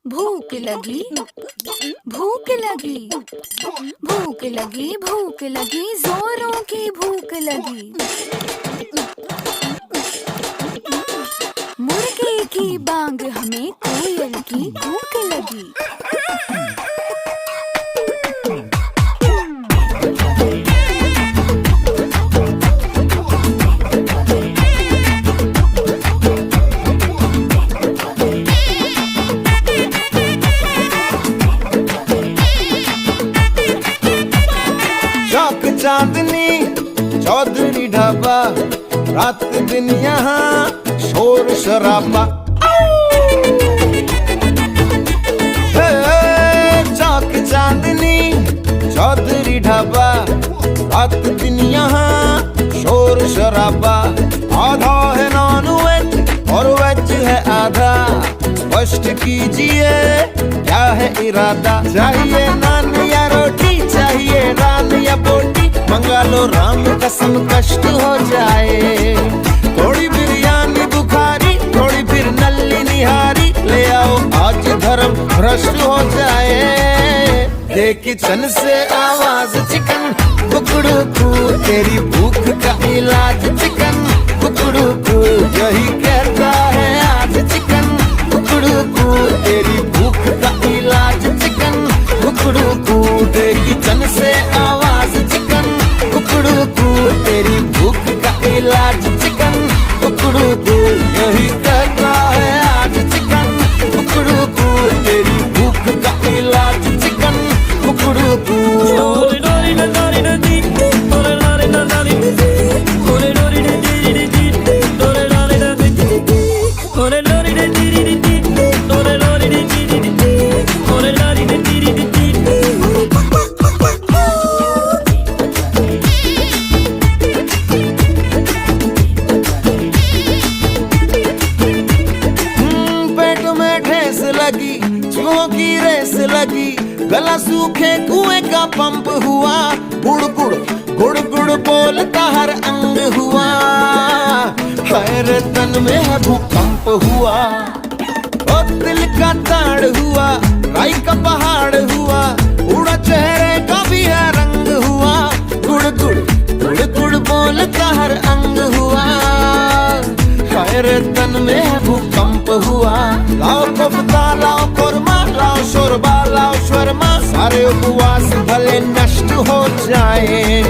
भूख लगी, भूख लगी, भूख लगी, भूख लगी, जोरों की भूख लगी। मुर्गे की बांग हमें कोयल की भूख लगी। चांदनी चौधरी ढाबा, रात दिन यहाँ शोर शराबा। चौक चांदनी चौधरी ढाबा, रात दिन यहाँ शोर शराबा। आधा है नॉन वेज और वेज है आधा, स्पष्ट कीजिए क्या है इरादा। चाहिए नान या रोटी, चाहिए नान या बोटी, मंगा लो राम कसम कष्ट हो जाए। थोड़ी बिरयानी बुखारी, थोड़ी फिर नल्ली निहारी, ले आओ आज धर्म भ्रष्ट हो जाए। दे किचन से आवाज चिकन कुकड़ू कू, तेरी भूख का इलाज चिकन कुकड़ू कू, यही कहता है आज चिकन कुकड़ू कू, तेरी भूख का इलाज चिकन कुकड़ू कू। दे किचन से आवाज चिकन कुकड़ू कू, तेरी भूख का इलाज चिकन कुकड़ू कू, यही कहता है आज चिकन कुकड़ू कू, तेरी भूख का इलाज चिकन कुकड़ू कू। चूहों की रेस लगी, गला सूखे कुएं का पंप हुआ, गुड़ गुड़ गुड़ गुड़ बोलता हर अंग हुआ। हाय तन में है भूकंप हुआ, ओ दिल का ताड़ हुआ, राई का पहाड़ हुआ, उड़ा चेहरे का भी है रंग हुआ। गुड़ गुड़ गुड़ गुड़ बोलता हर अंग हुआ, हाय तन में है भूकंप हुआ। लाओ कोफ्ता लाओ कोरमा, लाओ शोरबा लाओ शर्मा, सारे उपवास भले नष्ट हो जाए।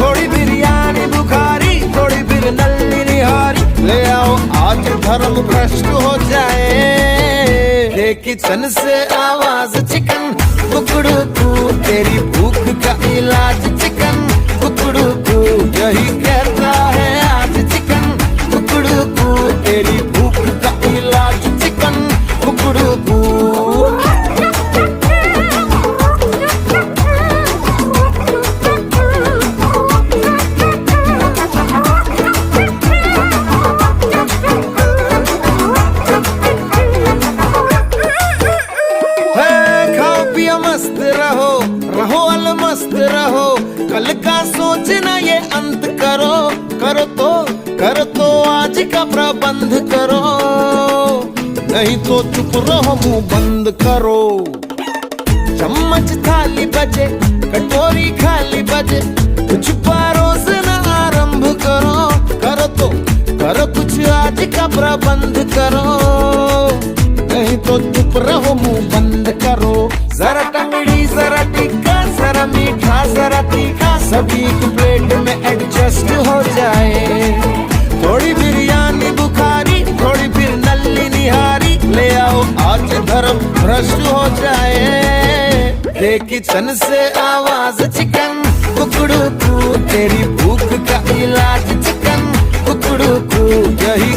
थोड़ी बिरयानी बुखारी, थोड़ी फिर नल्ली निहारी, ले आओ आज धर्म भ्रष्ट हो जाए। किचन से आवाज चिकन कुकड़ू कू, तेरी भूख का इलाज चिकन कुकड़ू कू, यही कहता है आज चिकन कुकड़ू कू, तेरी भूख का इलाज चिकन कुकड़ू कू। मस्त रहो रहो अलमस्त रहो, कल का सोचना ये अंत करो। करो तो आज का प्रबंध करो, नहीं तो चुप रहो मुंह बंद करो। चम्मच थाली बजे कटोरी खाली बजे, कुछ परोसना आरंभ करो। करो कुछ आज का प्रबंध करो, नहीं तो चुप रहो मुंह बंद करो। जरा टंगड़ी जरा टिक्का, जरा मीठा जरा तीखा, सभी की प्लेट में एडजस्ट हो जाए। थोड़ी बिरयानी बुखारी, थोड़ी फिर नल्ली निहारी, ले आओ आज धर्म भ्रष्ट हो जाए। दे किचन से आवाज चिकन कुकड़ू कू, तेरी भूख का इलाज चिकन कुकड़ू कू, यही